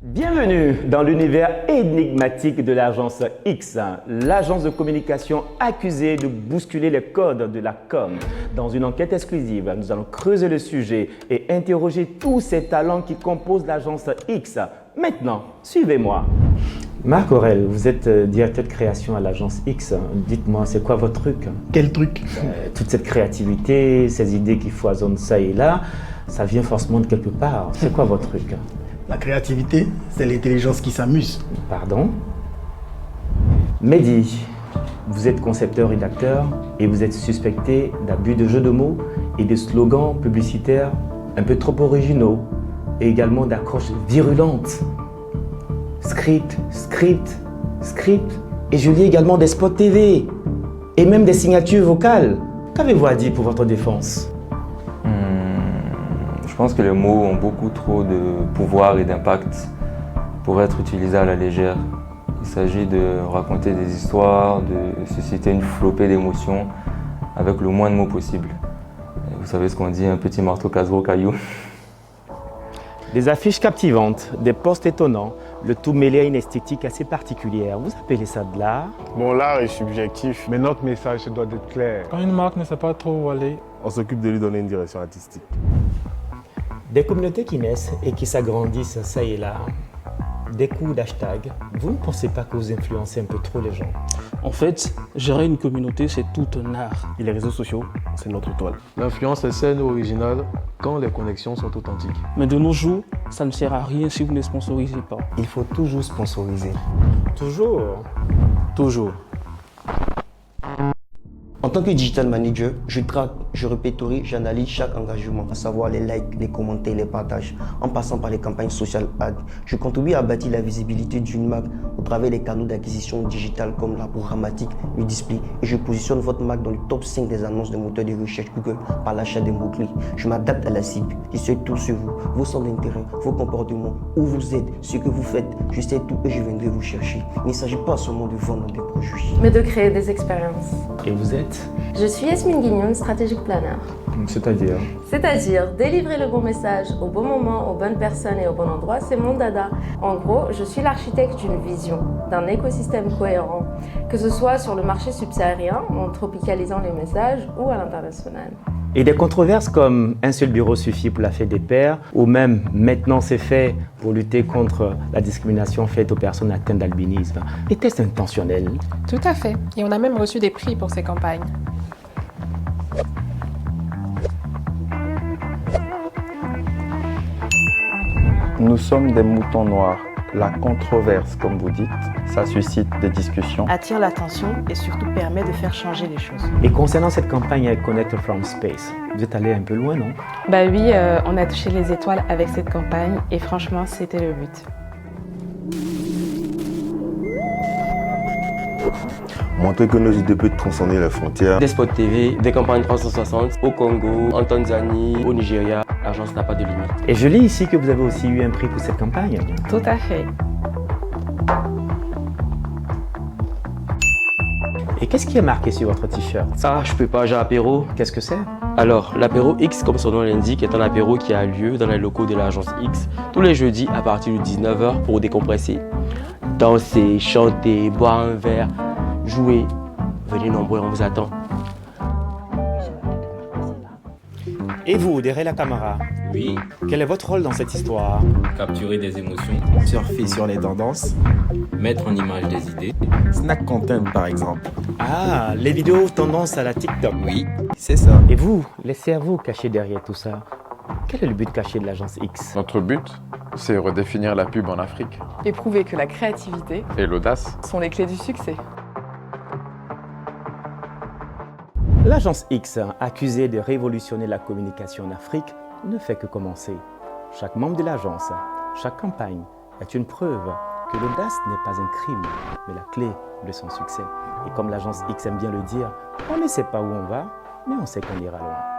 Bienvenue dans l'univers énigmatique de l'agence X, l'agence de communication accusée de bousculer les codes de la com. Dans une enquête exclusive, nous allons creuser le sujet et interroger tous ces talents qui composent l'agence X. Maintenant, suivez-moi. Marc Aurel, vous êtes directeur de création à l'agence X. Dites-moi, c'est quoi votre truc? Quel truc? Toute cette créativité, ces idées qui foisonnent ça et là, ça vient forcément de quelque part. C'est quoi votre truc? La créativité, c'est l'intelligence qui s'amuse. Pardon? Mehdi, vous êtes concepteur-rédacteur et vous êtes suspecté d'abus de jeux de mots et de slogans publicitaires un peu trop originaux et également d'accroches virulentes. Script, script, script. Et je lis également des spots TV et même des signatures vocales. Qu'avez-vous à dire pour votre défense? Je pense que les mots ont beaucoup trop de pouvoir et d'impact pour être utilisés à la légère. Il s'agit de raconter des histoires, de susciter une flopée d'émotions avec le moins de mots possible. Et vous savez ce qu'on dit, un petit marteau casse gros caillou. Des affiches captivantes, des posts étonnants, le tout mêlé à une esthétique assez particulière. Vous appelez ça de l'art? Bon, l'art est subjectif, mais notre message doit être clair. Quand une marque ne sait pas trop où aller, On s'occupe de lui donner une direction artistique. Des communautés qui naissent et qui s'agrandissent ça et là, des coups d'hashtag, vous ne pensez pas que vous influencez un peu trop les gens? en fait, gérer une communauté, c'est tout un art. Et les réseaux sociaux, c'est notre toile. L'influence est saine ou originale quand les connexions sont authentiques. Mais de nos jours, ça ne sert à rien si vous ne sponsorisez pas. Il faut toujours sponsoriser. Toujours. Toujours. En tant que digital manager, je traque, je répertorie, j'analyse chaque engagement, à savoir les likes, les commentaires, les partages, en passant par les campagnes social ads. Je contribue à bâtir la visibilité d'une marque au travers des canaux d'acquisition digitale comme la programmatique, le display, et je positionne votre marque dans le top 5 des annonces de moteurs de recherche Google par l'achat des mots-clés. Je m'adapte à la cible, je sais tout sur vous, vos centres d'intérêt, vos comportements, où vous êtes, ce que vous faites, je sais tout et je viendrai vous chercher. Il ne s'agit pas seulement de vendre des produits, mais de créer des expériences. Et vous êtes? Je suis Yasmine Guignon, stratégique planner. C'est-à-dire? C'est-à-dire délivrer le bon message au bon moment, aux bonnes personnes et au bon endroit, c'est mon dada. En gros, je suis l'architecte d'une vision, d'un écosystème cohérent, que ce soit sur le marché subsaharien, en tropicalisant les messages, ou à l'international. Et des controverses comme un seul bureau suffit pour la fête des pères, ou même maintenant c'est fait pour lutter contre la discrimination faite aux personnes atteintes d'albinisme. Était-ce intentionnel? Tout à fait. Et on a même reçu des prix pour ces campagnes. Nous sommes des moutons noirs. La controverse, comme vous dites, ça suscite des discussions. Attire l'attention et surtout permet de faire changer les choses. Et concernant cette campagne avec Connect from Space, vous êtes allé un peu loin, non? Bah oui, on a touché les étoiles avec cette campagne et franchement, c'était le but. Montrer que nos idées peuvent transcender les frontières. Des spots TV, des campagnes 360 au Congo, en Tanzanie, au Nigeria. L'agence n'a pas de limite. Et je lis ici que vous avez aussi eu un prix pour cette campagne. Tout à fait. Et qu'est-ce qui est marqué sur votre t-shirt? Ah, je peux pas, j'ai apéro. Qu'est-ce que c'est? Alors, l'apéro X, comme son nom l'indique, est un apéro qui a lieu dans les locaux de l'agence X tous les jeudis à partir de 19h pour décompresser, danser, chanter, boire un verre, jouer. Venez nombreux, on vous attend. Et vous, derrière la caméra? Oui. Quel est votre rôle dans cette histoire? Capturer des émotions, Surfer sur les tendances. mettre en image des idées. Snack content par exemple. Ah, les vidéos tendance à la TikTok. Oui. C'est ça. Et vous, les cerveaux cachés derrière tout ça, quel est le but caché de l'agence X? Notre but, c'est redéfinir la pub en Afrique. Et prouver que la créativité Et l'audace. sont les clés du succès. L'agence X, accusée de révolutionner la communication en Afrique, ne fait que commencer. Chaque membre de l'agence, chaque campagne est une preuve que l'audace n'est pas un crime, mais la clé de son succès. Et comme l'agence X aime bien le dire, on ne sait pas où on va, mais on sait qu'on ira loin.